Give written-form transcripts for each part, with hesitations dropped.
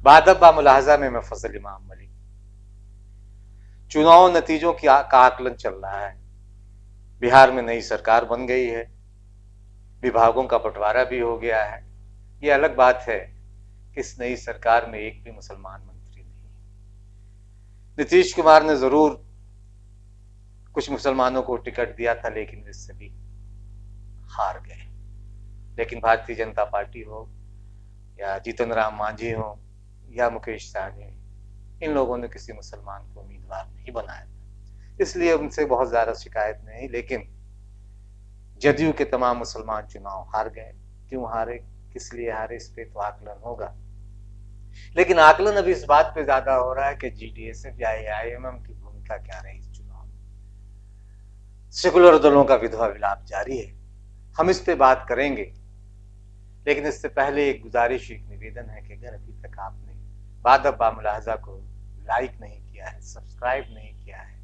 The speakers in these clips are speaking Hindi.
बादब मुलाहजा में मैं फजल इमाम मलिक। चुनाव नतीजों का आकलन चल रहा है। बिहार में नई सरकार बन गई है, विभागों का बंटवारा भी हो गया है। ये अलग बात है कि इस नई सरकार में एक भी मुसलमान मंत्री नहीं है। नीतीश कुमार ने जरूर कुछ मुसलमानों को टिकट दिया था, लेकिन वे सभी हार गए। लेकिन भारतीय जनता पार्टी हो या जीतन राम मांझी हो या मुकेश सहनी, इन लोगों ने किसी मुसलमान को उम्मीदवार नहीं बनाया था, इसलिए उनसे बहुत ज्यादा शिकायत नहीं। लेकिन जदयू के तमाम मुसलमान चुनाव हार गए। क्यों हारे, किस लिए हारे, इस पे तो आकलन होगा। लेकिन आकलन अभी इस बात पे ज्यादा हो रहा है कि जीडीएसएफ या एआईएमएम की भूमिका क्या रही इस चुनाव में। सेकुलर दलों का विधवा विलाप जारी है, हम इस पे बात करेंगे। लेकिन इससे पहले एक गुजारिश, एक निवेदन है कि अगर अभी तक आपने बादब मुलाहजा को लाइक नहीं किया है, सब्सक्राइब नहीं किया है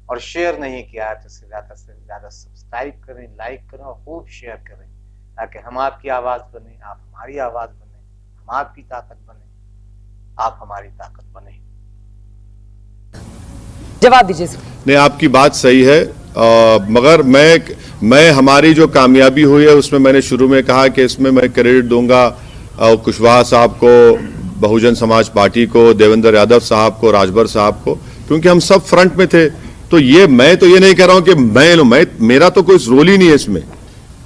और शेयर नहीं किया है, तो से ज्यादा सब्सक्राइब करें, लाइक करें और खूब शेयर करें, ताकि हम आपकी आवाज बने, आप हमारी आवाज बने, हम आपकी ताकत बने, आप हमारी ताकत बने। जवाब दीजिए सर। नहीं, आपकी बात सही है, मगर मैं हमारी जो कामयाबी हुई है उसमें मैंने शुरू में कहा कि इसमें मैं क्रेडिट दूंगा कुशवाहा साहब को, बहुजन समाज पार्टी को, देवेंद्र यादव साहब को, राजभर साहब को, क्योंकि हम सब फ्रंट में थे। तो मैं तो ये नहीं कह रहा हूं कि मेरा तो कोई रोल ही नहीं है इसमें।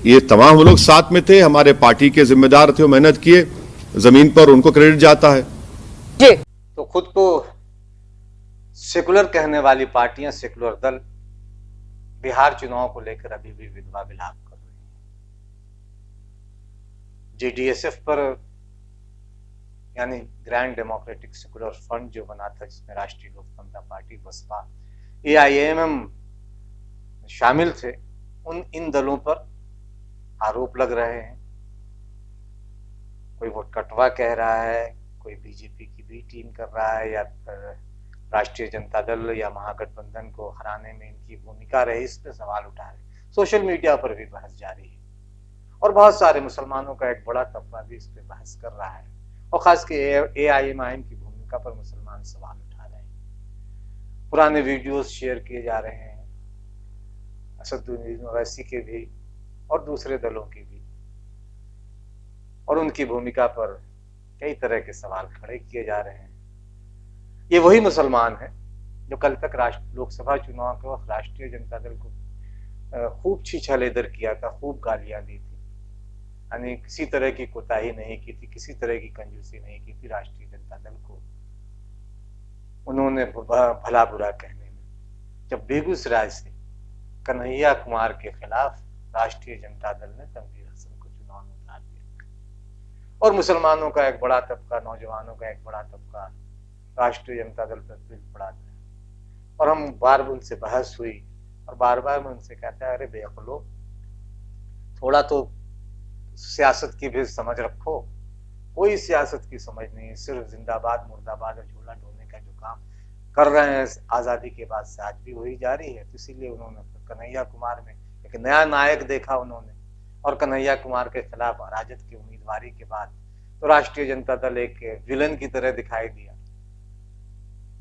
ये तमाम लोग साथ में थे, हमारे पार्टी के जिम्मेदार थे, मेहनत किए, जमीन पर उनको क्रेडिट जाता है। जी। तो खुद को सेकुलर कहने वाली पार्टियां, सेकुलर दल बिहार चुनाव को लेकर अभी भी विधवा विलाप कर रही हैं। जेडीएसएफ पर, यानी ग्रैंड डेमोक्रेटिक सेकुलर फ्रंट जो बना था, जिसमें राष्ट्रीय लोक समता पार्टी, बसपा, एआईएमएम शामिल थे, इन दलों पर आरोप लग रहे हैं। कोई वोट कटवा कह रहा है, कोई बीजेपी की बी टीम कर रहा है, या राष्ट्रीय जनता दल या महागठबंधन को हराने में इनकी भूमिका रही, इस पर सवाल उठा रहे। सोशल मीडिया पर भी बहस जारी है और बहुत सारे मुसलमानों का एक बड़ा तबका भी इस पर बहस कर रहा है, और खास के एआईएमआईएम की भूमिका पर मुसलमान सवाल उठा रहे हैं। पुराने वीडियोस शेयर किए जा रहे हैं, असदुद्दीन ओवैसी के भी और दूसरे दलों के भी, और उनकी भूमिका पर कई तरह के सवाल खड़े किए जा रहे हैं। ये वही मुसलमान हैं जो कल तक लोकसभा चुनाव के वक्त राष्ट्रीय जनता दल को खूब छीछालेदर किया था, खूब गालियां दी थी, यानी किसी तरह की कोताही नहीं की थी, किसी तरह की कंजूसी नहीं की थी राष्ट्रीय जनता दल को उन्होंने भला बुरा कहने में। जब बेगूसराय से कन्हैया कुमार के खिलाफ राष्ट्रीय जनता दल ने तनवीर हसन को चुनाव में उतार दिया, और मुसलमानों का एक बड़ा तबका, नौजवानों का एक बड़ा तबका राष्ट्रीय जनता दल पर फिर पड़ा था, और हम बार उनसे बहस हुई और बार बार मैं उनसे कहता है, अरे बेअक्लो, थोड़ा तो सियासत की भी समझ रखो। कोई सियासत की समझ नहीं, सिर्फ जिंदाबाद मुर्दाबाद और झोला ढोने का जो काम कर रहे हैं आजादी के बाद से आज भी वही जारी है। तो इसीलिए उन्होंने कन्हैया कुमार में एक नया नायक देखा उन्होंने, और कन्हैया कुमार के खिलाफ राजद की उम्मीदवारी के बाद तो राष्ट्रीय जनता दल एक विलन की तरह दिखाई दिया,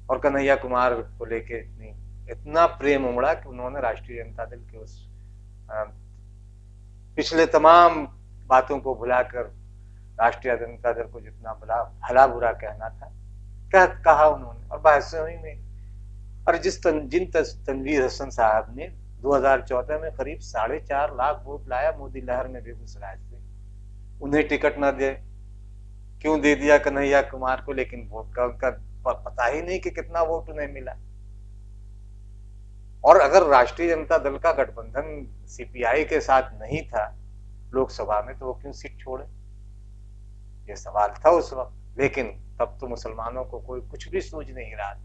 और कन्हैया कुमार को लेके इतना प्रेम उमड़ा कि उन्होंने राष्ट्रीय जनता दल के उस पिछले तमाम बातों को भुलाकर राष्ट्रीय जनता दल को जितना भला बुरा कहना था कहा उन्होंने, और बहसें हुई नहीं। और जिन तनवीर हसन साहब ने 2014 में करीब 4.5 लाख वोट लाया मोदी लहर में बेगूसराय से, उन्हें टिकट न दे, क्यों दे दिया कन्हैया कुमार को, लेकिन वोट का उनका पता ही नहीं कि कितना वोट उन्हें मिला। और अगर राष्ट्रीय जनता दल का गठबंधन सीपीआई के साथ नहीं था लोकसभा में, तो वो क्यों सीट छोड़े, ये सवाल था उस वक्त। लेकिन तब तो मुसलमानों को कोई कुछ भी सूझ नहीं रहा था,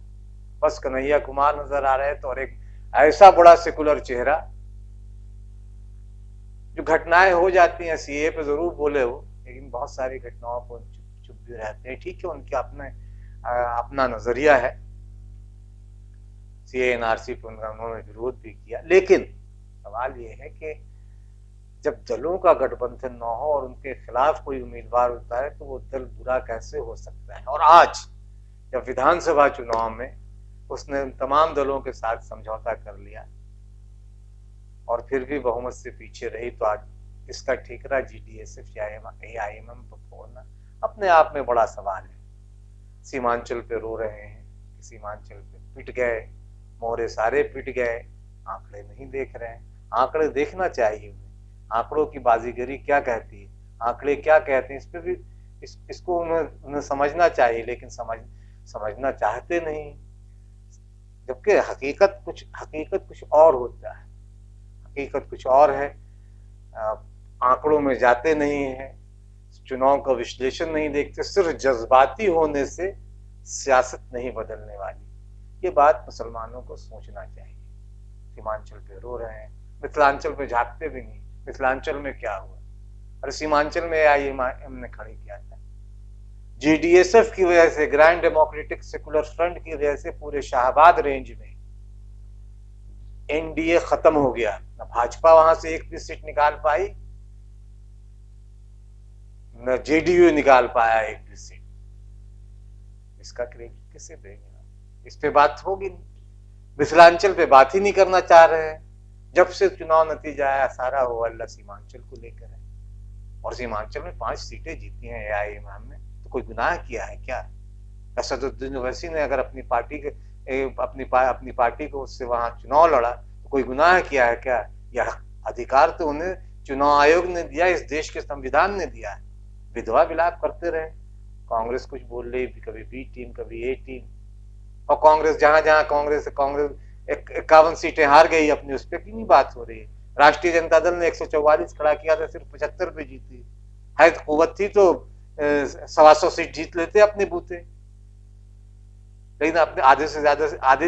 बस कन्हैया कुमार नजर आ रहे थे और एक ऐसा बड़ा सेकुलर चेहरा। जो घटनाएं हो जाती हैं, सीए पे जरूर बोले हो, लेकिन बहुत सारी घटनाओं को चुप भी रहते हैं। ठीक है, उनके अपना नजरिया है, सीए एनआरसी पे उन्होंने विरोध भी किया, लेकिन सवाल ये है कि जब दलों का गठबंधन न हो और उनके खिलाफ कोई उम्मीदवार होता है तो वो दल बुरा कैसे हो सकता है। और आज जब विधानसभा चुनाव में उसने तमाम दलों के साथ समझौता कर लिया और फिर भी बहुमत से पीछे रही, तो आज इसका ठीकरा GDSF या AIMM पर फोड़ना अपने आप में बड़ा सवाल है। सीमांचल पे रो रहे हैं, सीमांचल पे पिट गए, मोहरे सारे पिट गए, आंकड़े नहीं देख रहे हैं। आंकड़े देखना चाहिए उन्हें, आंकड़ों की बाजीगरी क्या कहती है, आंकड़े क्या कहते हैं, इस पे भी इसको उन्हें समझना चाहिए, लेकिन समझना चाहते नहीं। जबकि हकीकत कुछ और होता है, हकीकत कुछ और है। आंकड़ों में जाते नहीं है, चुनाव का विश्लेषण नहीं देखते, सिर्फ जज्बाती होने से सियासत नहीं बदलने वाली। ये बात मुसलमानों को सोचना चाहिए। सीमांचल पे रो रहे हैं, मिथिलांचल पे झांकते भी नहीं, मिथिलांचल में क्या हुआ। अरे सीमांचल में AIMM ने खड़े किया था, GDSF की वजह से, ग्रैंड डेमोक्रेटिक सेकुलर फ्रंट की वजह से पूरे शाहबाद रेंज में NDA खत्म हो गया। न भाजपा वहां से एक भी सीट निकाल पाई, न JDU निकाल पाया एक भी सीट। इसका क्रेडिट किसे देंगे? इस पे बात होगी नहीं। मिथिलांचल पे बात ही नहीं करना चाह रहे हैं। जब से चुनाव नतीजा आया सारा हो अल्लाह सीमांचल को लेकर है, और सीमांचल में 5 सीटें जीती हैं AIMM ने, तो कोई गुनाह किया है क्या? असदुद्दीन ओवैसी ने अगर अपनी पार्टी को उससे वहां चुनाव लड़ा तो कोई गुनाह किया है क्या? यह अधिकार तो उन्हें चुनाव आयोग ने दिया, इस देश के संविधान ने दिया है। विधवा विलाप करते रहे, कांग्रेस कुछ बोल रही, कभी B टीम कभी A टीम, और कांग्रेस जहां जहां कांग्रेस 51 सीटें हार गई अपनी, उस पर क्यों नहीं बात हो रही है? राष्ट्रीय जनता दल ने 144 खड़ा किया था, सिर्फ 75 पे जीती है। कुव्वत थी तो 125 सीट जीत लेते अपने बूते, लेकिन अपने आधे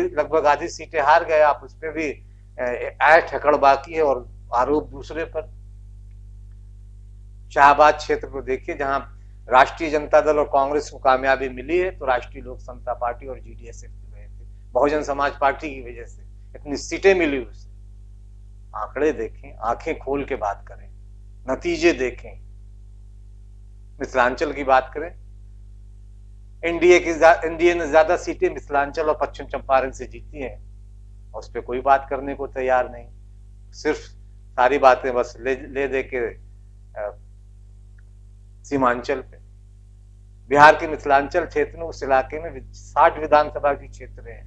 लगभग आधी सीटें हार गए आप, उस पर भी ऐठ ठकड़ बाकी है और आरोप दूसरे पर। शाहबाद क्षेत्र को देखिए, जहां राष्ट्रीय जनता दल और कांग्रेस को कामयाबी मिली है तो राष्ट्रीय लोक समता पार्टी और GDSF की वजह से, बहुजन समाज पार्टी की वजह से इतनी सीटें मिली उसे। आंकड़े देखें, आंखें खोल के बात करें, नतीजे देखें। मिथिलांचल की बात करें, NDA ने ज्यादा सीटें मिथिलांचल और पश्चिम चंपारण से जीती हैं, और उस पर कोई बात करने को तैयार नहीं। सिर्फ सारी बातें बस ले दे के सीमांचल पे। बिहार के मिथिलांचल क्षेत्र में, उस इलाके में 60 विधानसभा के क्षेत्र हैं,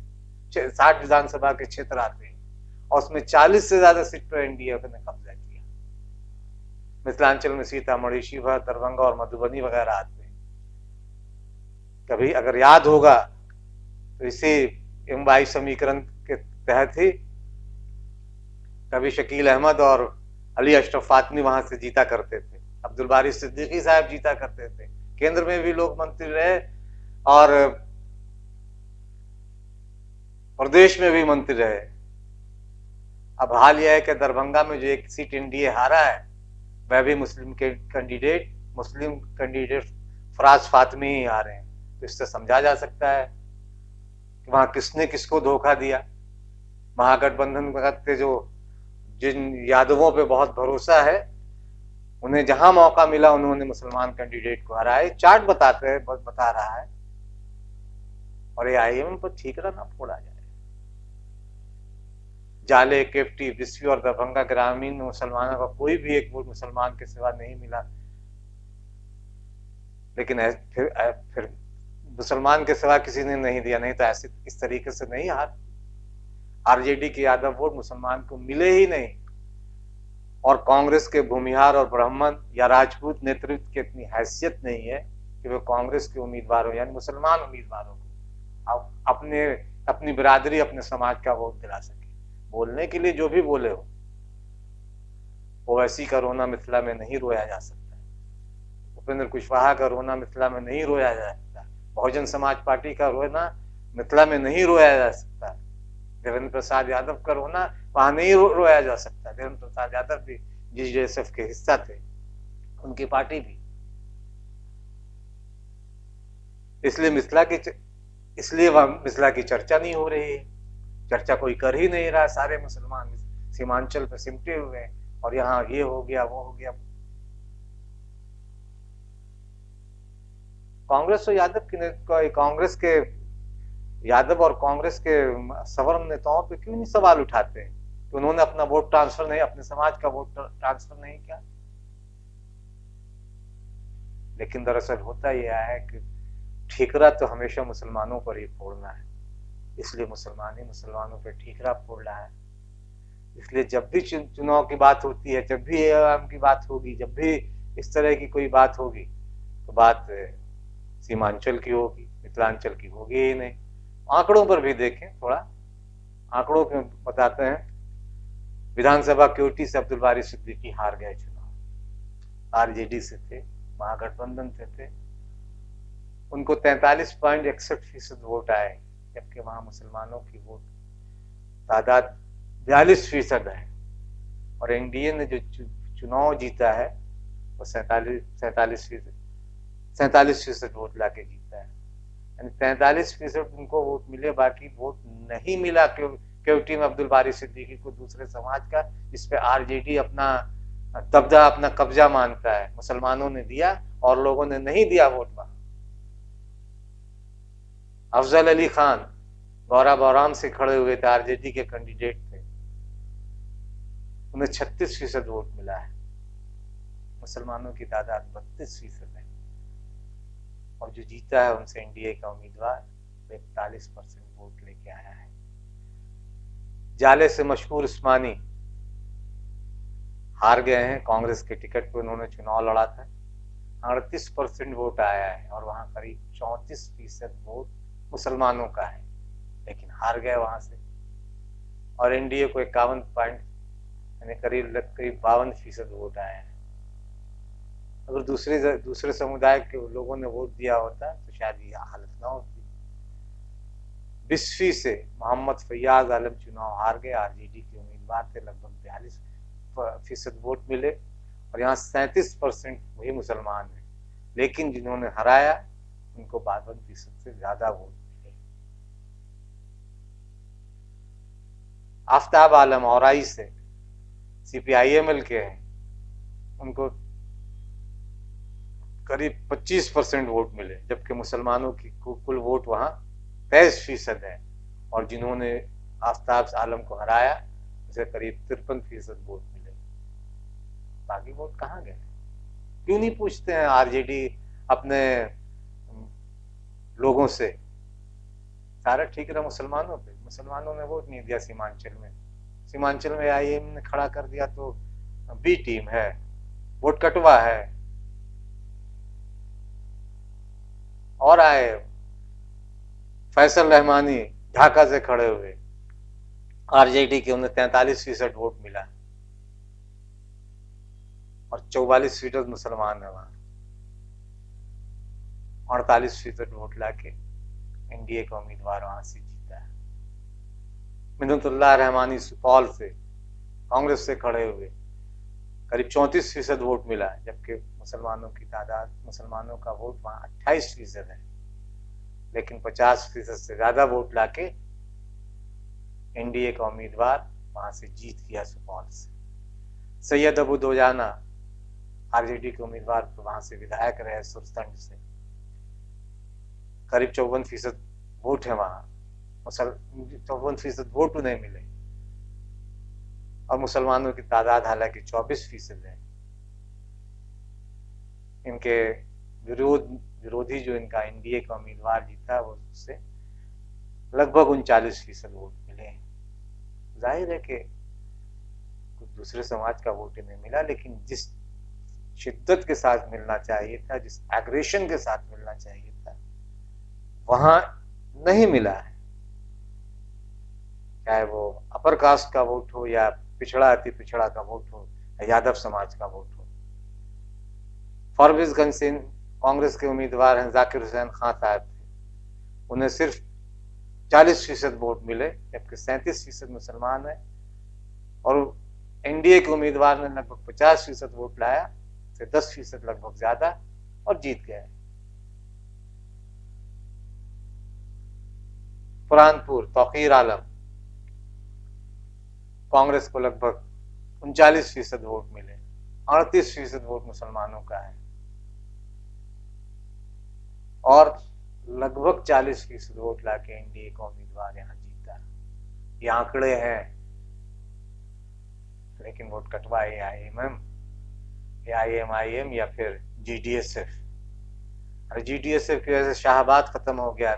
60 विधानसभा के क्षेत्र आते हैं, और उसमें 40 से ज्यादा सीट पर NDA ने कब्जा किया। मिथिलांचल में सीतामढ़ी, शिवहर, दरभंगा और मधुबनी वगैरह आते हैं। कभी अगर याद होगा तो इसी M22 समीकरण के तहत ही कभी शकील अहमद और अली अशरफ फातमी वहां से जीता करते थे, अब्दुल बारी सिद्दीकी साहब जीता करते थे, केंद्र में भी लोग मंत्री रहे और प्रदेश में भी मंत्री रहे। अब हाल यह है कि दरभंगा में जो एक सीट NDA हारा है वह भी मुस्लिम कैंडिडेट फराज फातमी ही आ रहे हैं। तो इससे समझा जा सकता है कि वहां किसने किसको धोखा दिया। महागठबंधन के जिन यादवों पे बहुत भरोसा है, उन्हें जहां मौका मिला उन्होंने मुसलमान कैंडिडेट को हराए। चार्ट बता रहा है, और AIMM पर ठीकरा ना फोड़ा जाए। जाले, केवटी, बिस्वी और दरभंगा ग्रामीण में मुसलमानों का कोई भी एक वोट मुसलमान के सिवा नहीं मिला, लेकिन फिर मुसलमान के सिवा किसी ने नहीं दिया। नहीं तो ऐसे इस तरीके से नहीं हार। RJD के यादव वोट मुसलमान को मिले ही नहीं, और कांग्रेस के भूमिहार और ब्राह्मण या राजपूत नेतृत्व की इतनी हैसियत नहीं है कि वे कांग्रेस के उम्मीदवारों यानी मुसलमान उम्मीदवारों को अपनी बिरादरी, अपने समाज का वोट दिला सके। बोलने के लिए जो भी बोले हो, ओवैसी का रोना मिथिला में नहीं रोया जा सकता, उपेंद्र कुशवाहा का रोना मिथिला में नहीं रोया जा सकता, बहुजन समाज पार्टी का रोना मिथिला में नहीं रोया जा सकता, देवेंद्र प्रसाद यादव का रोना वहां नहीं रोया जा सकता। देवेंद्र प्रसाद यादव भी GDSF के हिस्सा थे, उनकी पार्टी भी। इसलिए वहां मिथिला की चर्चा नहीं हो रही है, चर्चा कोई कर ही नहीं रहा। सारे मुसलमान सीमांचल पे सिमटे हुए हैं, और यहाँ ये हो गया वो हो गया। कांग्रेस और कांग्रेस के यादव और कांग्रेस के सवर्ण नेताओं पे क्यों नहीं सवाल उठाते हैं कि उन्होंने अपना वोट ट्रांसफर नहीं, अपने समाज का वोट ट्रांसफर नहीं किया। लेकिन दरअसल होता यह है कि ठीकरा तो हमेशा मुसलमानों पर ही फोड़ना है, इसलिए मुसलमान ही मुसलमानों पर ठीकरा फोड़ रहा है। इसलिए जब भी चुनाव की बात होती है, जब भी एआईएम की बात होगी, जब भी इस तरह की कोई बात होगी, तो बात सीमांचल की होगी, मिथिलांचल की होगी ही नहीं। आंकड़ों पर भी देखें, थोड़ा आंकड़ों में बताते हैं। विधानसभा क्योटी से अब्दुल बारी सिद्दीकी हार गए चुनाव, आरजेडी से थे, महागठबंधन से थे, उनको 43.61% वोट आए, जबकि वहां मुसलमानों की वोट तादाद 42% है। और एनडीए ने जो चुनाव जीता है वो 47% वोट लाके जीता है। यानी 43% उनको वोट मिले, बाकी वोट नहीं मिला केवटी में अब्दुल बारी सिद्दीकी को, दूसरे समाज का, जिसपे आरजेडी अपना दबदबा, अपना कब्जा मानता है। मुसलमानों ने दिया और लोगों ने नहीं दिया वोट वहां। अफजल अली खान गौरा बौराम से खड़े हुए थे, आरजेडी के कैंडिडेट थे, उन्हें 36% वोट मिला है। मुसलमानों की तादाद 32% है, और जो जीता है उनसे एनडीए का उम्मीदवार 41% वोट लेके आया है। जाले से मशहूर उस्मानी हार गए हैं, कांग्रेस के टिकट पर उन्होंने चुनाव लड़ा था, 38% वोट आया है, और वहां करीब 34% वोट मुसलमानों का है, लेकिन हार गए वहां से। और एनडीए को 51 पॉइंट यानी करीब 52% वोट आया है। अगर दूसरे समुदाय के लोगों ने वोट दिया होता तो शायद यह हालत ना होती। बिस्फी से मोहम्मद फैयाज आलम चुनाव हार गए, आरजेडी के उम्मीदवार थे, लगभग 42% वोट मिले, और यहाँ 37% वही मुसलमान है, लेकिन जिन्होंने हराया उनको 52% से ज्यादा वोट मिले। आफ्ताब आलम औराई से सीपीआईएमएल के हैं, उनको करीब 25% वोट मिले, जबकि मुसलमानों की कुल वोट वहां 23% है, और जिन्होंने आफ्ताब आलम को हराया उसे करीब 53% वोट मिले। बाकी वोट कहाँ गए? क्यों नहीं पूछते हैं आरजेडी अपने लोगों से? सारा ठीक रहा मुसलमानों पे, मुसलमानों ने वोट नहीं दिया। सीमांचल में आईएम ने खड़ा कर दिया तो बी टीम है, वोट कटवा है। और आए फैसल रहमानी ढाका से खड़े हुए, आरजेडी के, उन्हें 43% वोट मिला, और 44% मुसलमान है वहां, 48% वोट लाके एनडीए का उम्मीदवार वहां से जीता है। मिन्नतुल्लाह रहमानी सुपौल से कांग्रेस से खड़े हुए, करीब 34% वोट मिला, जबकि मुसलमानों का वोट वहां 28% है, लेकिन 50% से ज्यादा वोट लाके एनडीए का उम्मीदवार वहां से जीत गया सुपौल से। सैयद अबू दोजाना आरजेडी के उम्मीदवार तो वहां से विधायक रहे सुरतंड से, करीब 54% वोट है वहां, 54% वोट उन्हें मिले, और मुसलमानों की तादाद हालांकि 24% है। इनके विरोधी जो इनका एनडीए का उम्मीदवार जीता वो उससे लगभग 39% वोट मिले हैं। जाहिर है कि कुछ दूसरे समाज का वोट इन्हें मिला, लेकिन जिस शिद्दत के साथ मिलना चाहिए था, जिस एग्रेशन के साथ मिलना चाहिए था, वहां नहीं मिला है। चाहे वो अपर कास्ट का वोट हो, या पिछड़ा अति पिछड़ा का वोट हो, या यादव समाज का वोट हो। फॉरबिसगंज से कांग्रेस के उम्मीदवार हैं जाकिर हुसैन खान साहब थे, उन्हें सिर्फ 40% वोट मिले, जबकि 37% मुसलमान है, और एनडीए के उम्मीदवार ने लगभग 50% वोट लाया, से 10% लगभग ज्यादा, और जीत गए। फुरहानपुर तौकीर आलम कांग्रेस को लगभग 39% वोट मिले, 38% वोट मुसलमानों का है और लगभग 40% वोट लाके एनडीए का उम्मीदवार यहाँ जीता। ये आंकड़े हैं, लेकिन वोट कटवा AIMIM या फिर GDSF। अरे GDSF की वजह से शाहबाद खत्म हो गया,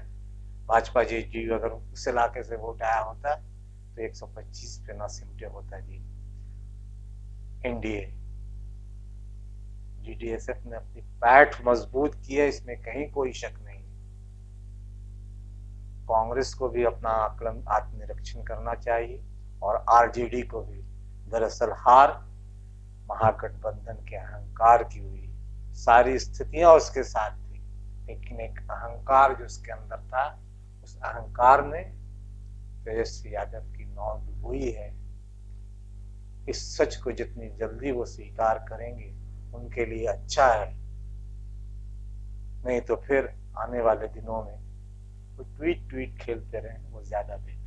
भाजपा जी अगर उस इलाके से वोट आया होता तो 125 पे ना सिमटे होता जी एनडीए। GDSF ने अपनी पैठ मजबूत की है, इसमें कहीं कोई शक नहीं। कांग्रेस को भी अपना आत्मनिरीक्षण करना चाहिए और आरजेडी को भी। दरअसल हार महागठबंधन के अहंकार की हुई, सारी स्थितियां उसके साथ थी, लेकिन एक अहंकार जो उसके अंदर था, उस अहंकार ने तेजस्वी यादव की नाव डुबोई है। इस सच को जितनी जल्दी वो स्वीकार करेंगे उनके लिए अच्छा है, नहीं तो फिर आने वाले दिनों में वो ट्वीट खेलते रहे वो ज्यादा बेहतर।